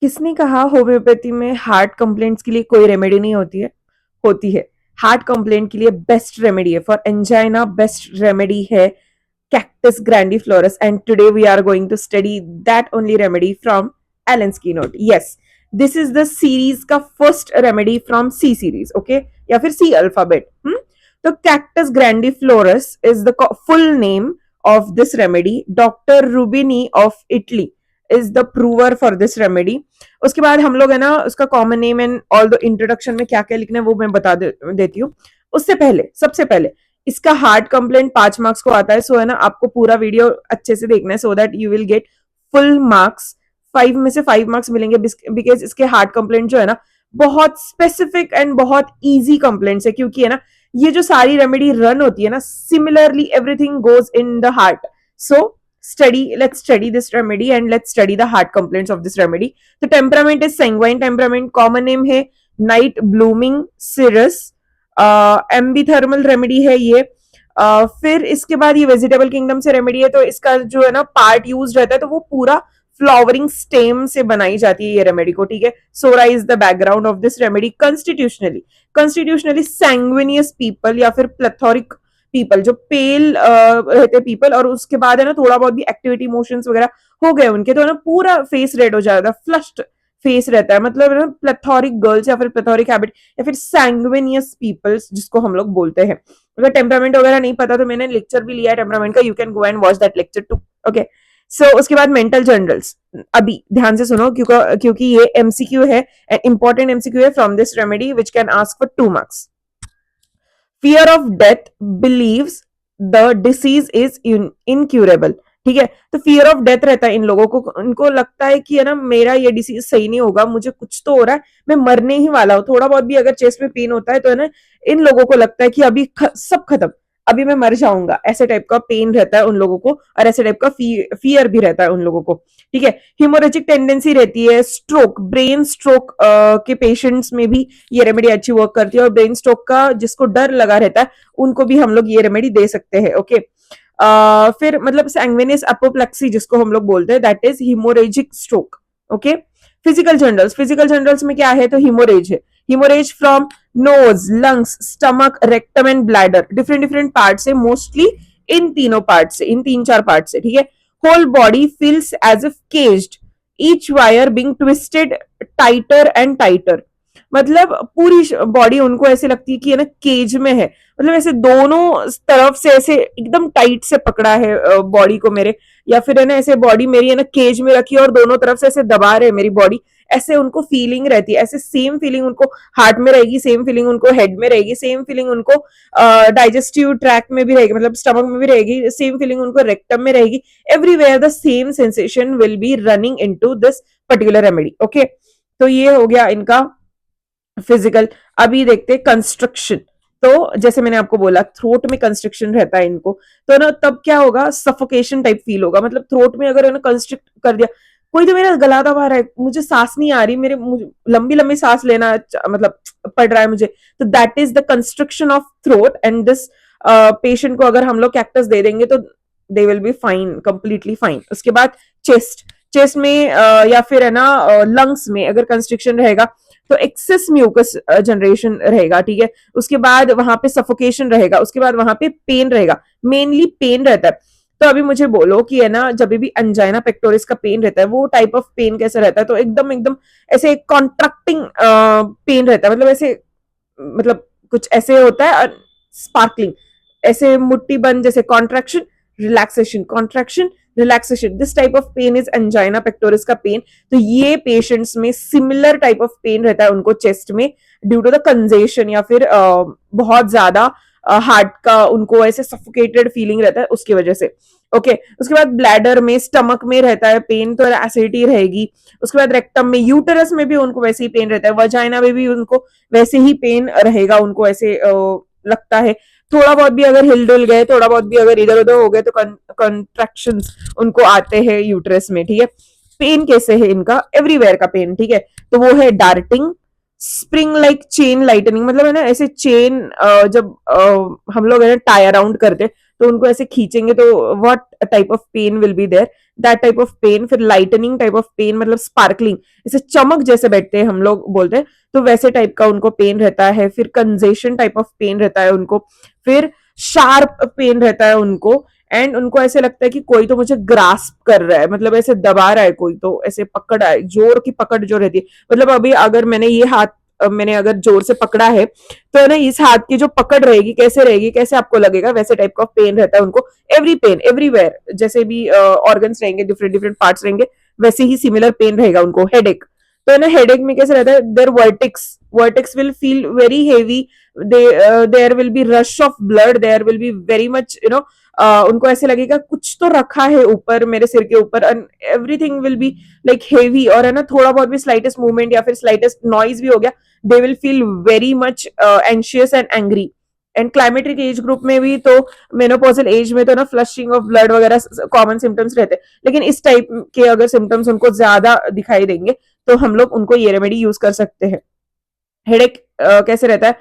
किसने कहा होम्योपैथी में हार्ट कंप्लेंट्स के लिए कोई रेमेडी नहीं होती है? होती है। हार्ट कंप्लेंट के लिए बेस्ट रेमेडी है, फॉर एंजाइना बेस्ट रेमेडी है Cactus grandiflorus, and today we are going to study that only remedy from Allen's keynote. Yes, this is the series का first remedy from C series, okay? या फिर C alphabet. तो Cactus grandiflorus is the full name of this remedy. Dr. Rubini of Italy is the prover for this remedy. उसके बाद हम लोग है ना उसका common name and all the introduction में क्या क्या लिखना है वो मैं बता देती हूँ. उससे पहले सबसे पहले इसका हार्ट कंप्लेंट 5 मार्क्स को आता है. सो है ना आपको पूरा वीडियो अच्छे से देखना है so that you will get full marks. 5 में से 5 मार्क्स मिलेंगे बिकॉज इसके हार्ट कंप्लेंट जो है ना बहुत स्पेसिफिक एंड बहुत इजी कंप्लेंट्स है, क्योंकि है ना ये जो सारी रेमेडी रन होती है ना similarly everything goes in the heart. So let's study this remedy and let's study the heart complaints of this remedy. The temperament is sanguine temperament. Common name है night blooming cirrus. एम्बीथर्मल रेमेडी है ये. फिर इसके बाद ये vegetable kingdom से remedy है, तो इसका जो है ना पार्ट यूज रहता है तो वो पूरा फ्लावरिंग स्टेम से बनाई जाती है ये रेमेडी को. ठीक है. Psora is the background of this remedy. Constitutionally sanguineous people या फिर प्लेथोरिक पीपल, जो पेल रहते पीपल और उसके बाद है ना थोड़ा बहुत भी एक्टिविटी मोशंस वगैरह हो गए उनके, तो है ना पूरा फेस रेड हो जाता है, फ्लश्ड फेस रहता है. मतलब ना प्लेथोरिक गर्ल्स या फिर प्लेथोरिक हैबिट या फिर सैंग्विनियस पीपल्स जिसको हम लोग बोलते हैं. अगर टेम्परामेंट वगैरह नहीं पता तो मैंने लेक्चर भी लिया है टेम्परामेंट का, you can go and watch that lecture too. Okay. So उसके बाद मेंटल जनरल्स. अभी ध्यान से सुनो क्योंकि ये एमसीक्यू है, इंपॉर्टेंट एमसीक्यू है from this remedy which can ask for 2 marks. Fear of death believes the disease is incurable. ठीक है. तो फियर ऑफ डेथ रहता है इन लोगों को, उनको लगता है कि है ना मेरा ये डिसीज सही नहीं होगा, मुझे कुछ तो हो रहा है, मैं मरने ही वाला हूँ. थोड़ा बहुत भी अगर चेस्ट में पेन होता है तो है ना इन लोगों को लगता है कि अभी सब खत्म, अभी मैं मर जाऊंगा. ऐसे टाइप का पेन रहता है उन लोगों को और ऐसे टाइप का फियर भी रहता है उन लोगों को. ठीक है. हिमोरेजिक टेंडेंसी रहती है. स्ट्रोक, ब्रेन स्ट्रोक के पेशेंट्स में भी ये रेमेडी अच्छी वर्क करती है, और ब्रेन स्ट्रोक का जिसको डर लगा रहता है उनको भी हम लोग ये रेमेडी दे सकते हैं. ओके. फिर मतलब सैंग्विनियस अपोप्लेक्सी जिसको हम लोग बोलते हैं, that is hemorrhagic stroke. Okay. Physical generals में क्या है तो हिमोरेज है. Hemorrhage from nose, lungs, stomach, rectum and bladder. Different part से, मोस्टली इन तीनों पार्ट से, इन 3-4 पार्ट से. ठीक है. Whole body feels as if caged, each wire being twisted tighter and tighter. मतलब पूरी बॉडी उनको ऐसे लगती है कि है ना केज में है, मतलब ऐसे दोनों तरफ से ऐसे एकदम टाइट से पकड़ा है बॉडी को मेरे, या फिर है ना ऐसे बॉडी मेरी है ना केज में रखी है और दोनों तरफ से ऐसे दबा रहे मेरी बॉडी, ऐसे उनको फीलिंग रहती है. ऐसे सेम फीलिंग उनको हार्ट में रहेगी, सेम फीलिंग उनको हेड में रहेगी, सेम फीलिंग उनको डाइजेस्टिव ट्रैक्ट में भी रहेगी, मतलब स्टमक में भी रहेगी, सेम फीलिंग उनको रेक्टम में रहेगी. Everywhere the same sensation will be running into this particular remedy. Okay. तो ये हो गया इनका फिजिकल. अभी देखते कंस्ट्रक्शन. तो जैसे मैंने आपको बोला थ्रोट में कंस्ट्रक्शन रहता है इनको, तो ना तब क्या होगा, सफोकेशन टाइप फील होगा. मतलब थ्रोट में अगर है ना कंस्ट्रक्ट कर दिया, कोई तो मेरा गला दबा रहा है, मुझे सांस नहीं आ रही, लंबी लंबी सांस लेना मतलब पड़ रहा है मुझे, तो that is the construction of throat. And this patient को अगर हम लोग कैक्टस दे देंगे तो they will be fine, completely fine. उसके बाद चेस्ट में या फिर है ना लंग्स में अगर कंस्ट्रक्शन रहेगा तो एक्सेस म्यूकस जनरेशन रहेगा. ठीक है. उसके बाद वहां पे सफोकेशन रहेगा, उसके बाद वहां पे पेन रहेगा, मेनली पेन रहता है. तो अभी मुझे बोलो कि है ना जब भी अंजाइना पेक्टोरिस का पेन रहता है वो टाइप ऑफ पेन कैसा रहता है, तो एकदम एकदम ऐसे कॉन्ट्रैक्टिंग पेन रहता है. मतलब ऐसे, मतलब कुछ ऐसे होता है स्पार्कलिंग, ऐसे मुट्ठी बंद, जैसे contraction relaxation relaxation. This type of pain is angina pectoris का पेन. तो ये पेशेंट्स में सिमिलर टाइप ऑफ पेन रहता है उनको चेस्ट में, ड्यू टू द कंजेशन या फिर बहुत ज्यादा हार्ट का उनको ऐसे सफोकेटेड फीलिंग रहता है उसकी वजह से. ओके. उसके बाद ब्लैडर में, स्टमक में रहता है पेन, तो एसिडिटी रहेगी. उसके बाद रेक्टम में, यूटरस में भी उनको वैसे ही पेन रहता है, वजाइना में भी उनको वैसे ही पेन रहेगा, उनको ऐसे लगता है. थोड़ा बहुत भी अगर हिल गए, थोड़ा बहुत भी अगर इधर उधर हो गए तो कंट्रैक्शंस उनको आते हैं यूटरस में. ठीक है. पेन कैसे है इनका, एवरीवेयर का पेन. ठीक है. तो वो है darting, spring like chain lightning, मतलब है ना ऐसे चेन जब हम लोग है ना टाई अराउंड करते तो उनको ऐसे खींचेंगे तो what type of pain will be there, that type of pain. फिर लाइटनिंग टाइप ऑफ पेन, मतलब स्पार्कलिंग, ऐसे चमक जैसे बैठते हैं हम लोग बोलते हैं, तो वैसे टाइप का उनको पेन रहता है। फिर कंजेशन टाइप ऑफ पेन रहता है उनको। फिर शार्प पेन रहता है उनको। एंड उनको ऐसे लगता है कि कोई तो मुझे ग्रास्प कर रहा है, मतलब ऐसे दबा रहा है, कोई तो ऐसे पकड़ रहा है, जोर की पकड़ जो रहती है। मतलब अभी अगर मैंने ये हाथ मैंने अगर जोर से पकड़ा है तो है ना इस हाथ की जो पकड़ रहेगी कैसे रहेगी, कैसे आपको लगेगा, वैसे टाइप का पेन रहता है उनको। एवरी पेन एवरीवेयर, जैसे भी ऑर्गन्स रहेंगे, डिफरेंट डिफरेंट पार्ट्स रहेंगे, वैसे ही सिमिलर पेन रहेगा उनको। हेडेक, तो है ना हेडेक में कैसे रहता है, there vertex, vertex will feel very heavy, there will be rush of blood, there will be very much you know, उनको ऐसे लगेगा कुछ तो रखा है ऊपर मेरे सिर के ऊपर, and everything will be like heavy. और है ना थोड़ा बहुत भी स्लाइटेस्ट मूवमेंट या फिर स्लाइटेस्ट नॉइज भी हो गया, they will feel very much anxious and angry. And climatic age group में भी तो मेनोपॉजल एज में तो ना फ्लशिंग ऑफ ब्लड वगैरह कॉमन सिम्टम्स रहते हैं, लेकिन इस टाइप के अगर सिम्टम्स उनको ज्यादा दिखाई देंगे तो हम लोग उनको ये रेमेडी यूज कर सकते हैं। हेडेक कैसे रहता है,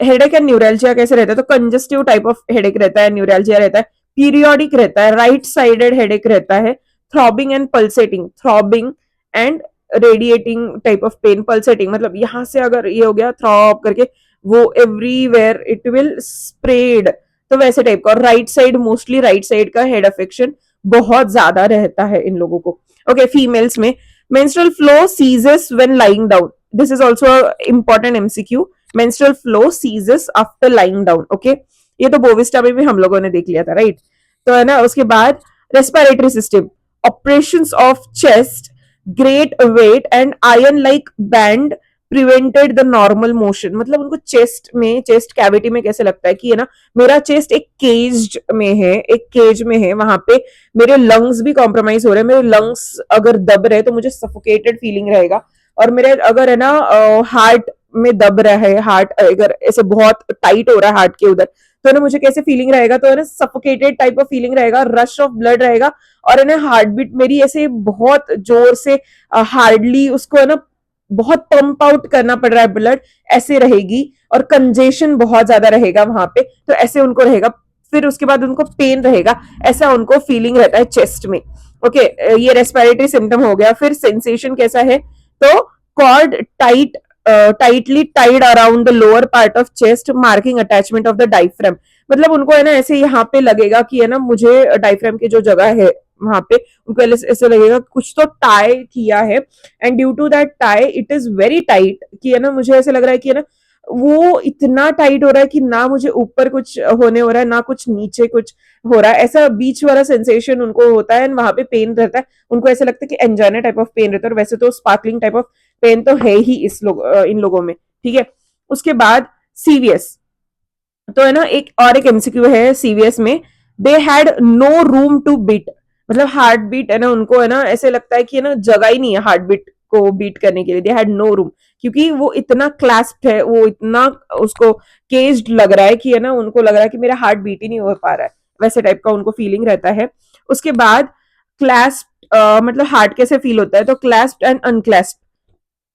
हेडेक एंड न्यूरैल्जिया कैसे रहता है, तो कंजस्टिव टाइप ऑफ हेडेक रहता है, न्यूरैल्जिया रहता है, पीरियोडिक रहता है, राइट साइडेड हेडेक रहता है, throbbing and pulsating, throbbing and radiating type of pain, pulsating मतलब यहां से अगर ये हो गया थ्रॉब करके, वो एवरीवेयर इट विल स्प्रेड, तो वैसे टाइप का। और right side, mostly right side का हेड अफेक्शन बहुत ज्यादा रहता है इन लोगों को। ओके, फीमेल्स में menstrual flow ceases when lying down, this is also a important MCQ, menstrual flow ceases after lying down, okay, ये तो बोविस्टा में भी हम लोगों ने देख लिया था, राइट। तो है ना उसके बाद respiratory system, operations of chest, great weight and iron like band prevented the normal motion, मतलब उनको चेस्ट में, चेस्ट कैविटी में कैसे लगता है कि है ना मेरा चेस्ट एक केज में है, एक केज में है, वहां पे मेरे लंग्स भी कॉम्प्रोमाइज हो रहे हैं, मेरे लंग्स अगर दब रहे तो मुझे सफोकेटेड फीलिंग रहेगा। और मेरे अगर है ना हार्ट में दब रहा है, हार्ट अगर ऐसे बहुत टाइट हो रहा है हार्ट के उधर, तो ना मुझे कैसे फीलिंग रहेगा, तो है ना सफोकेटेड टाइप ऑफ फीलिंग रहेगा, रश ऑफ ब्लड रहेगा, और है ना हार्ट बीट मेरी ऐसे बहुत जोर से हार्डली उसको है ना बहुत पंप आउट करना पड़ रहा है ब्लड, ऐसे रहेगी। और कंजेशन बहुत ज्यादा रहेगा वहां पे, तो ऐसे उनको रहेगा। फिर उसके बाद उनको पेन रहेगा, ऐसा उनको फीलिंग रहता है चेस्ट में। ओके, ये रेस्पिरेटरी सिम्टम हो गया। फिर सेंसेशन कैसा है, तो cord tight, tightly tied around the lower part of chest marking attachment of the diaphragm, मतलब उनको है ना ऐसे यहाँ पे लगेगा कि है ना मुझे डाइफ्राम की जो जगह है वहां पे उनको ऐसे लगेगा कुछ तो टाई किया है, and due to that tie it is very tight, कि है ना मुझे ऐसे लग रहा है कि है ना वो इतना टाइट हो रहा है कि ना मुझे ऊपर कुछ होने हो रहा है ना कुछ नीचे कुछ हो रहा है, ऐसा बीच वाला सेंसेशन उनको होता है। वहां पे पेन रहता है, उनको ऐसा लगता है कि एंजाइना टाइप ऑफ पेन रहता है, और वैसे तो स्पार्कलिंग टाइप ऑफ पेन तो है ही इन लोगों में, ठीक है। उसके बाद सीवीएस, तो है ना एक और एक एमसीक्यू है सीवीएस में, they had no room to beat, मतलब हार्ट बीट है ना उनको है ना ऐसे लगता है कि है ना जगह ही नहीं है हार्ट बीट को बीट करने के लिए, दे हैड नो रूम, क्योंकि वो इतना क्लैस्प्ड है, वो इतना उसको केज्ड लग रहा है कि है ना उनको लग रहा है कि मेरा हार्ट बीट ही नहीं हो पा रहा है, वैसे टाइप का उनको फीलिंग रहता है। उसके बाद क्लैस्प्ड, मतलब हार्ट कैसे फील होता है, तो क्लैस्प्ड एंड अनक्लैस्प्ड,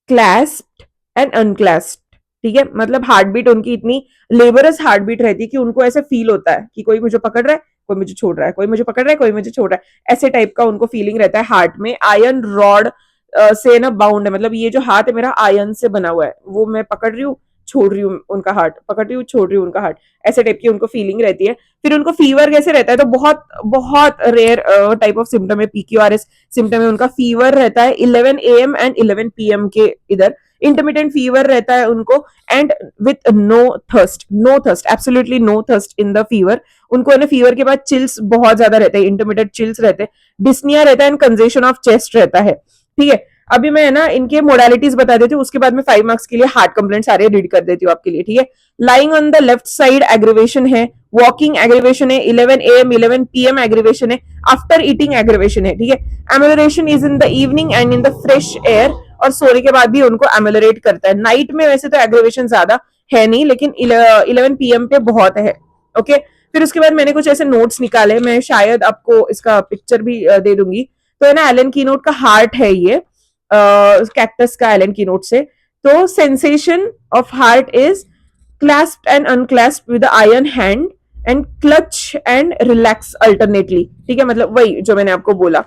क्लैस्प्ड एंड अनक्लैस्प्ड, ठीक है, मतलब हार्ट बीट उनकी इतनी लेबरस हार्ट बीट रहती है कि उनको ऐसे फील होता है कि कोई मुझे पकड़ रहा है, कोई मुझे छोड़ रहा है, कोई मुझे पकड़ रहा है, कोई मुझे छोड़ रहा है, ऐसे टाइप का उनको फीलिंग रहता है हार्ट में। आयरन रॉड से ना बाउंड है, मतलब ये जो हाथ है मेरा आयरन से बना हुआ है, वो मैं पकड़ रही हूँ छोड़ रही हूँ उनका हार्ट, पकड़ रही हूँ छोड़ रही हूँ उनका हार्ट, ऐसे टाइप की उनको फीलिंग रहती है। फिर उनको फीवर कैसे रहता है, तो बहुत बहुत रेयर टाइप ऑफ सिम्टम है, पीक्यूआरएस सिम्टम है उनका। फीवर रहता है 11 AM एंड 11 PM के इधर, इंटरमिटेंट फीवर रहता है उनको, and with no thirst, no thirst, absolutely no thirst in the fever. उनको है ना फीवर के बाद चिल्स बहुत ज्यादा रहते हैं, इंटरमिटेंट चिल्स रहते हैं, डिस्निया रहता है एंड कंजेशन ऑफ चेस्ट रहता है, ठीक है। अभी मैं ना इनके मोडालिटीज बता देती हूँ, उसके बाद में 5 मार्क्स के लिए हार्ट कंप्लेंट सारे रीड कर देती हूँ आपके लिए, ठीक है। Lying on the left side aggravation है, वॉकिंग एग्रीवेशन है, 11 AM 11 PM एग्रीवेशन है, आफ्टर ईटिंग एग्रीवेशन है, ठीक है। Amelioration is in the evening and in the fresh air, और सोने के बाद भी उनको एम्युलरेट करता है। नाइट में वैसे तो एग्रीवेशन ज्यादा है नहीं, लेकिन 11 PM पे बहुत है, ओके। फिर उसके बाद मैंने कुछ ऐसे नोट्स निकाले, मैं शायद आपको इसका पिक्चर भी दे दूंगी। तो है ना एलन की नोट का हार्ट है ये, कैक्टस का एलन की नोट से, तो sensation of heart is clasped and unclasped with the iron hand and clutch and relax alternately. ठीक है, मतलब वही जो मैंने आपको बोला.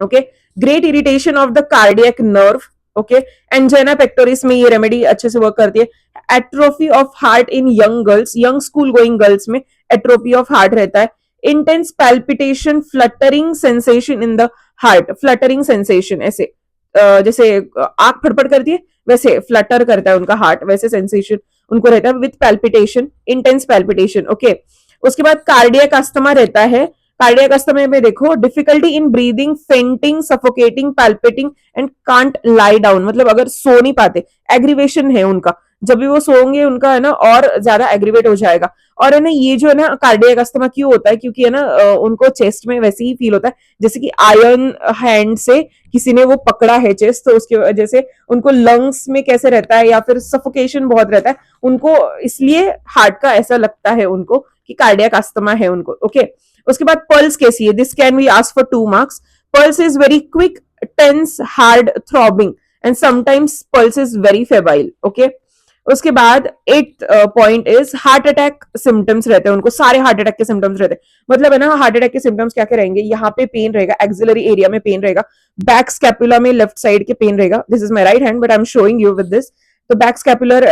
Okay, great irritation of the cardiac nerve. Okay, angina pectoris में ये रेमेडी अच्छे से वर्क करती है. Atrophy of heart in young girls, young school going girls में एट्रोफी ऑफ हार्ट रहता है. Intense palpitation, fluttering sensation in the heart. Fluttering sensation ऐसे जैसे आंख फड़फड़ करती है वैसे फ्लटर करता है उनका हार्ट, वैसे सेंसेशन उनको रहता है with palpitation, intense palpitation. Okay, उसके बाद कार्डियक अस्थमा रहता है. कार्डियक अस्थमा में देखो difficulty in breathing, fainting, suffocating, palpitating and can't lie down. मतलब अगर सो नहीं पाते, एग्रीवेशन है उनका, जब भी वो सोएंगे उनका है ना और ज्यादा एग्रीवेट हो जाएगा. और है ना ये जो है ना कार्डियक अस्थमा क्यों होता है, क्योंकि है ना उनको चेस्ट में वैसे ही फील होता है जैसे कि आयरन हैंड से किसी ने वो पकड़ा है चेस्ट, तो उसकी वजह से उनको लंग्स में कैसे रहता है या फिर सफोकेशन बहुत रहता है उनको, इसलिए हार्ट का ऐसा लगता है उनको कि कार्डियक अस्थमा है उनको. ओके, उसके बाद पल्स कैसी है, this can be ask for 2 marks. Pulse is very quick, tense, hard throbbing and sometimes pulse is very feeble. Okay, उसके बाद 8th point is heart attack symptoms रहते हैं उनको, सारे हार्ट अटैक के सिम्टम्स रहते हैं. मतलब है ना हार्ट अटैक के सिम्टम्स क्या क्या रहेंगे, यहाँ पे पेन रहेगा, एक्सिलरी एरिया में पेन रहेगा, बैक स्कैपुला में लेफ्ट साइड के पेन रहेगा. This is my right hand but I am showing you with this. तो बैक स्कैपुलर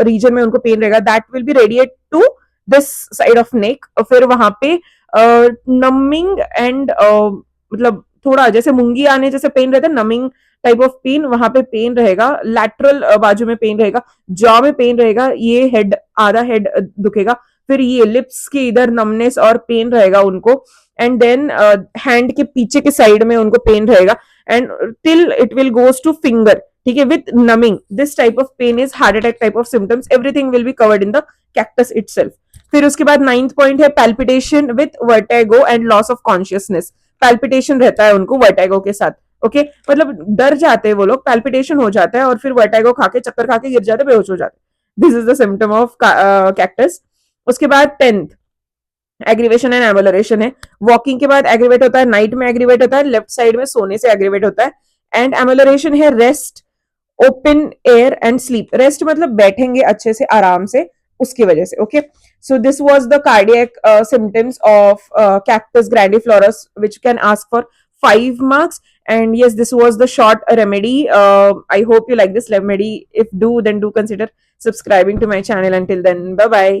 रीजन में उनको पेन रहेगा, that will be radiate to this side of neck. फिर वहां पे नमिंग एंड मतलब थोड़ा जैसे मुंगी आने जैसे पेन रहता है, नमिंग टाइप ऑफ पेन, वहां पे पेन रहेगा. लैटरल बाजू में पेन रहेगा, जॉ में पेन रहेगा, ये हेड आधा हेड दुखेगा. फिर ये लिप्स के इधर नमनेस और पेन रहेगा उनको. एंड देन हैंड के पीछे के साइड में उनको पेन रहेगा and till it will goes to finger. ठीक है, with numbing. This type of pain is heart attack type of symptoms. Everything will be covered in the cactus itself. फिर उसके बाद 9th पॉइंट है palpitation with vertigo and loss of consciousness. Palpitation रहता है उनको वर्टेगो के साथ. ओके, मतलब डर जाते हैं वो लोग, पैल्पिटेशन हो जाता है और फिर वर्टेगो खा के चक्कर खा के गिर जाते, बेहोश हो जाते. This is the symptom of cactus. उसके बाद 10th एग्रीवेशन एंड एमोलरेशन है. वॉकिंग के बाद एग्रीवेट होता है, नाइट में एग्रीवेट होता है, लेफ्ट साइड में सोने से एग्रीवेट होता है. एंड एमोलरेशन है rest, open air and sleep. Rest मतलब बैठेंगे अच्छे से आराम से, उसकी वजह से. Okay, so this was the cardiac symptoms of cactus grandiflorus which can ask for 5 marks. And yes, this was the short remedy. I hope you like this remedy. If do, then do consider subscribing to my channel. Until then, bye bye.